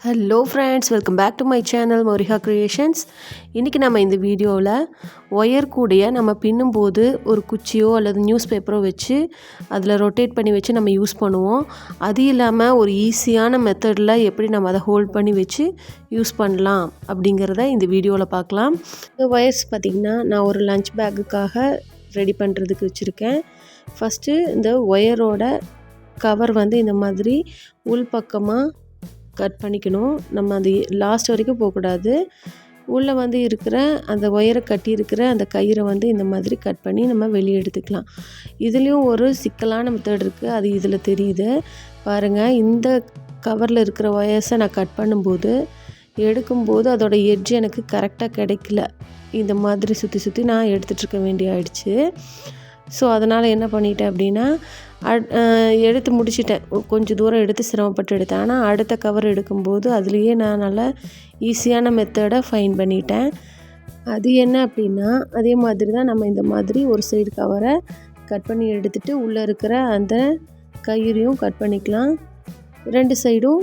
Hello friends, welcome back to my channel மோரிஹா creations. இன்றைக்கி நம்ம இந்த வீடியோவில் ஒயர் கூடைய நம்ம பின்னும்போது ஒரு குச்சியோ அல்லது நியூஸ் பேப்பரோ வச்சு அதில் ரொட்டேட் பண்ணி வச்சு நம்ம யூஸ் பண்ணுவோம். அது இல்லாமல் ஒரு ஈஸியான மெத்தடில் எப்படி நம்ம அதை ஹோல்ட் பண்ணி வச்சு யூஸ் பண்ணலாம் அப்படிங்கிறத இந்த வீடியோவில் பார்க்கலாம். இந்த ஒயர்ஸ் பார்த்திங்கன்னா நான் ஒரு லஞ்ச் பேக்குக்காக ரெடி பண்ணுறதுக்கு வச்சுருக்கேன். ஃபஸ்ட்டு இந்த ஒயரோட கவர் வந்து இந்த மாதிரி உள் பக்கமாக கட் பண்ணிக்கணும். நம்ம அது லாஸ்ட் வரைக்கும் போகக்கூடாது. உள்ளே வந்து இருக்கிற அந்த ஒயரை கட்டி இருக்கிற அந்த கயிறை வந்து இந்த மாதிரி கட் பண்ணி நம்ம வெளியே எடுத்துக்கலாம். இதுலேயும் ஒரு சிக்கலான மெத்தட் இருக்குது, அது இதில் தெரியுது பாருங்கள். இந்த கவரில் இருக்கிற ஒயர்ஸை நான் கட் பண்ணும்போது எடுக்கும்போது அதோடய எட்ஜ் எனக்கு கரெக்டாக கிடைக்கல. இந்த மாதிரி சுற்றி சுற்றி நான் எடுத்துகிட்ருக்க வேண்டிய ஆயிடுச்சு. ஸோ அதனால் என்ன பண்ணிட்டேன் அப்படின்னா எடுத்து முடிச்சிட்டேன். கொஞ்சம் தூரம் எடுத்து சிரமப்பட்டு எடுத்தேன். ஆனால் அடுத்த கவர் எடுக்கும்போது அதுலேயே நான் நல்லா ஈஸியான மெத்தடை ஃபைண்ட் பண்ணிட்டேன். அது என்ன அப்படின்னா, அதே மாதிரி தான் நம்ம இந்த மாதிரி ஒரு சைடு கவரை கட் பண்ணி எடுத்துகிட்டு உள்ளே இருக்கிற அந்த கயிறையும் கட் பண்ணிக்கலாம். 2 சைடும்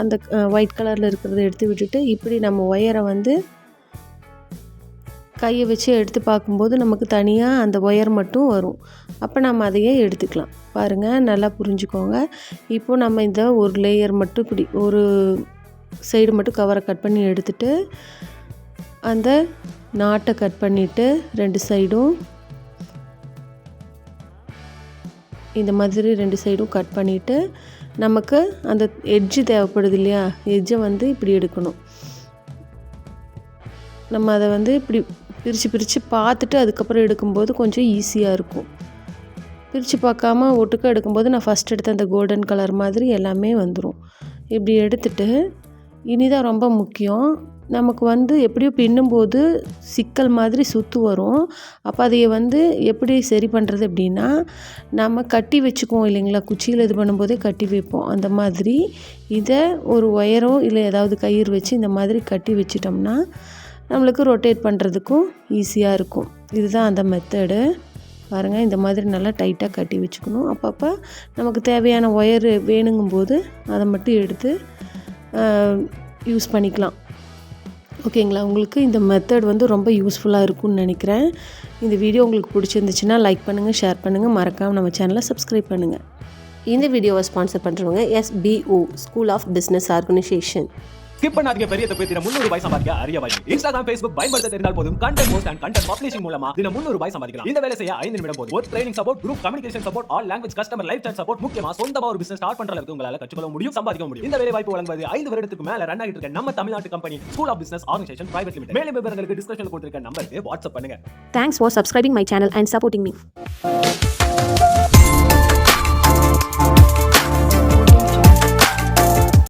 அந்த ஒயிட் கலரில் இருக்கிறத எடுத்து விட்டுட்டு இப்படி நம்ம ஒயரை வந்து கையை வச்சு எடுத்து பார்க்கும்போது நமக்கு தனியாக அந்த ஒயர் மட்டும் வரும். அப்போ நம்ம அதையே எடுத்துக்கலாம். பாருங்கள், நல்லா புரிஞ்சுக்கோங்க. இப்போது நம்ம இந்த ஒரு லேயர் மட்டும் இப்படி ஒரு சைடு மட்டும் கவரை கட் பண்ணி எடுத்துட்டு அந்த நாட்டை கட் பண்ணிவிட்டு 2 சைடும் இந்த மாதிரி 2 சைடும் கட் பண்ணிவிட்டு நமக்கு அந்த எட்ஜு தேவைப்படுது இல்லையா, எட்ஜை வந்து இப்படி எடுக்கணும். நம்ம அதை வந்து இப்படி பிரித்து பார்த்துட்டு அதுக்கப்புறம் எடுக்கும்போது கொஞ்சம் ஈஸியாக இருக்கும். பிரித்து பார்க்காம ஒட்டுக்க எடுக்கும்போது நான் ஃபஸ்ட் எடுத்த அந்த கோல்டன் கலர் மாதிரி எல்லாமே வந்துடும். இப்படி எடுத்துட்டு இனிதான் ரொம்ப முக்கியம், நமக்கு வந்து எப்படியோ பின்னும்போது சிக்கல் மாதிரி சுற்று வரும். அப்போ அதையை வந்து எப்படி சரி பண்ணுறது அப்படின்னா, நம்ம கட்டி வச்சுக்குவோம் இல்லைங்களா, குச்சியில் இது பண்ணும்போதே கட்டி வைப்போம். அந்த மாதிரி இதை ஒரு ஒயரோ இல்லை ஏதாவது கயிறு வச்சு இந்த மாதிரி கட்டி வச்சிட்டோம்னா நம்மளுக்கு ரொட்டேட் பண்ணுறதுக்கும் ஈஸியாக இருக்கும். இதுதான் அந்த மெத்தடு. பாருங்கள், இந்த மாதிரி நல்லா டைட்டாக கட்டி வச்சுக்கணும். அப்பப்போ நமக்கு தேவையான ஒயர் வேணுங்கும்போது அதை மட்டும் எடுத்து யூஸ் பண்ணிக்கலாம். ஓகேங்களா, உங்களுக்கு இந்த மெத்தட் வந்து ரொம்ப யூஸ்ஃபுல்லாக இருக்கும்னு நினைக்கிறேன். இந்த வீடியோ உங்களுக்கு பிடிச்சிருந்துச்சுன்னா லைக் பண்ணுங்கள், ஷேர் பண்ணுங்கள், மறக்காமல் நம்ம சேனலை சப்ஸ்கிரைப் பண்ணுங்கள். இந்த வீடியோவை ஸ்பான்சர் பண்ணுறவங்க SBO school of business organization. Skip பண்ணாதீங்க, பெரிய தப்பு. தினம் 300 ரூபாய் சம்பாதிக்க அரிய வாய்ப்பு. இன்ஸ்டாகிராம், ஃபேஸ்புக் பயன்படுத்த தெரிந்தால் போதும். Content post and content publishing மூலமா தினம் 300 ரூபாய் சம்பாதிக்கலாம். இந்த வேலை செய்ய 5 நிமிடம் போதும். ஒரு training support, group communication support, all language customer life time support, முக்கியமா சொந்தமா ஒரு பிசினஸ் ஸ்டார்ட் பண்ற அளவுக்கு உங்களால கற்றுக்கொள்ள முடியும், சம்பாதிக்க முடியும். இந்த வேலை வாய்ப்பு வழங்குவது 5 வருடத்துக்கு மேல ரன் ஆகிட்டு இருக்க நம்ம தமிழ்நாட்டு company school of business organization private limited. மேலும் விவரங்களுக்கு டிஸ்கிரிப்ஷன்ல கொடுத்திருக்க நம்பருக்கு வாட்ஸ்அப் பண்ணுங்க. Thanks for subscribing my channel and supporting me.